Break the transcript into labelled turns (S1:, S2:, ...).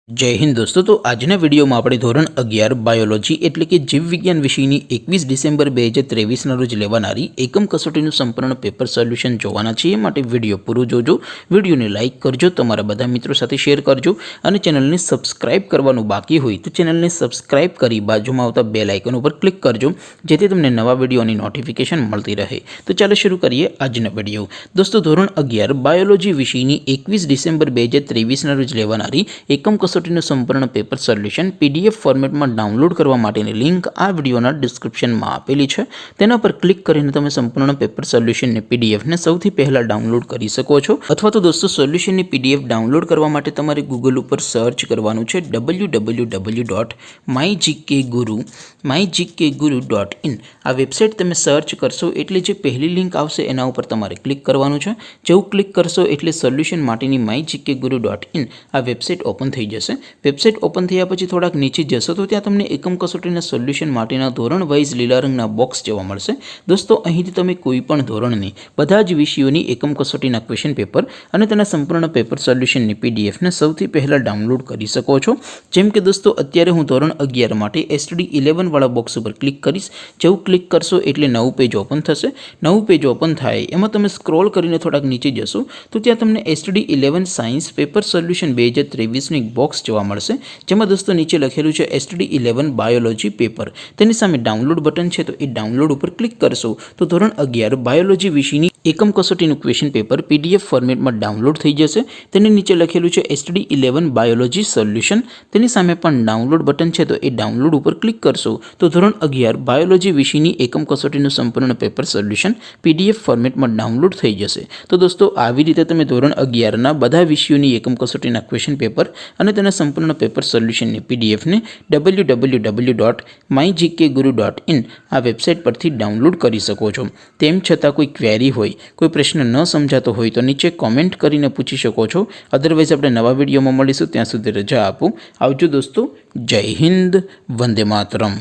S1: जय हिंद दोस्तों। तो आजना वीडियो में આપણે ધોરણ 11 બાયોલોજી એટલે કે જીવ વિજ્ઞાન વિષયની 21 ડિસેમ્બર 2023 રોજ લેવાનારી એકમ કસોટીનું સંપૂર્ણ પેપર સોલ્યુશન જોવાના છીએ। માટે વિડિયો પૂરો જોજો, વિડિયોને લાઇક કરજો, તમારા બધા મિત્રો સાથે શેર કરજો અને ચેનલને સબસ્ક્રાઇબ કરવાનું બાકી હોય તો ચેનલને સબસ્ક્રાઇબ કરી બાજુમાં આવતા બેલ આઇકન ઉપર ક્લિક કરજો જેથી તમને નવા વિડિયોની નોટિફિકેશન મળતી રહે। તો ચાલો શરૂ કરીએ આજનો વિડિયો। દોસ્તો ધોરણ 11 બાયોલોજી વિષયની 21 ડિસેમ્બર 2023 રોજ લેવાનારી એકમ કસોટીનું સંપૂર્ણ પેપર સોલ્યુશન પીડીએફ ફોર્મેટમાં ડાઉનલોડ કરવા માટેની લિંક આ વિડિયોના ડિસ્ક્રિપ્શનમાં આપેલી છે। તેના પર ક્લિક કરીને તમે સંપૂર્ણ પેપર સોલ્યુશનની પીડીએફને સૌથી પહેલા ડાઉનલોડ કરી શકો છો। અથવા તો દોસ્તો સોલ્યુશનની પીડીએફ ડાઉનલોડ કરવા માટે તમારે ગૂગલ ઉપર સર્ચ કરવાનું છે www.mygkguru.in। આ વેબસાઇટ તમે સર્ચ કરશો એટલે જે પહેલી લિંક આવશે એના ઉપર તમારે ક્લિક કરવાનું છે। જેવું ક્લિક કરશો એટલે સોલ્યુશન માટેની mygkguru.in આ વેબસાઇટ ઓપન થઈ જશે। વેબસાઇટ ઓપન થયા પછી થોડાક નીચે જશો તો ત્યાં તમને એકમ કસોટીના સોલ્યુશન માટેના ધોરણ વાઇઝ લીલા રંગના બોક્સ જોવા મળશે। દોસ્તો અહીંથી તમે કોઈ પણ ધોરણની બધા જ વિષયોની એકમ કસોટીના ક્વેશ્ચન પેપર અને તેના સંપૂર્ણ પેપર સોલ્યુશનની પીડીએફને સૌથી પહેલા ડાઉનલોડ કરી શકો છો। જેમ કે દોસ્તો અત્યારે હું ધોરણ 11 માટે STD 11 વાળા બોક્સ ઉપર ક્લિક કરીશ। જેવું ક્લિક કરશો એટલે નવું પેજ ઓપન થશે। નવું પેજ ઓપન થાય એમાં તમે સ્ક્રોલ કરીને થોડાક નીચે જશો તો ત્યાં તમને STD 11 સાયન્સ પેપર સોલ્યુશન 2023નું એક બોક્સ જોવા મળશે જેમાં દોસ્તો નીચે લખેલું છે STD 11 બાયોલોજી પેપર। તેની સામે ડાઉનલોડ બટન છે તો એ ડાઉનલોડ ઉપર ક્લિક કરશો તો ધોરણ 11 બાયોલોજી વિષયની એકમ કસોટીનું ક્વેશ્ચન પેપર પીડીએફ ફોર્મેટમાં ડાઉનલોડ થઈ જશે। તેની નીચે લખેલું છે STD 11 બાયોલોજી સોલ્યુશન। તેની સામે પણ ડાઉનલોડ બટન છે તો એ ડાઉનલોડ ઉપર ક્લિક કરશો તો ધોરણ 11 બાયોલોજી વિષયની એકમ કસોટીનું સંપૂર્ણ પેપર સોલ્યુશન પીડીએફ ફોર્મેટમાં ડાઉનલોડ થઈ જશે। તો દોસ્તો આવી રીતે તમે ધોરણ 11ના બધા વિષયોની એકમ કસોટીના ક્વેશ્ચન પેપર અને તેના સંપૂર્ણ પેપર સોલ્યુશનની પીડીએફને www.mygkguru.in આ વેબસાઇટ પરથી ડાઉનલોડ કરી શકો છો। તેમ છતાં કોઈ ક્વેરી હોય, કોઈ પ્રશ્ન ન સમજાતો હોય તો નીચે કોમેન્ટ કરીને પૂછી શકો છો। અધરવાઇઝ આપણે નવા વિડીયોમાં મળીશું, ત્યાં સુધી રજા આપો। આવજો દોસ્તો, જય હિન્દ, વંદે માતરમ।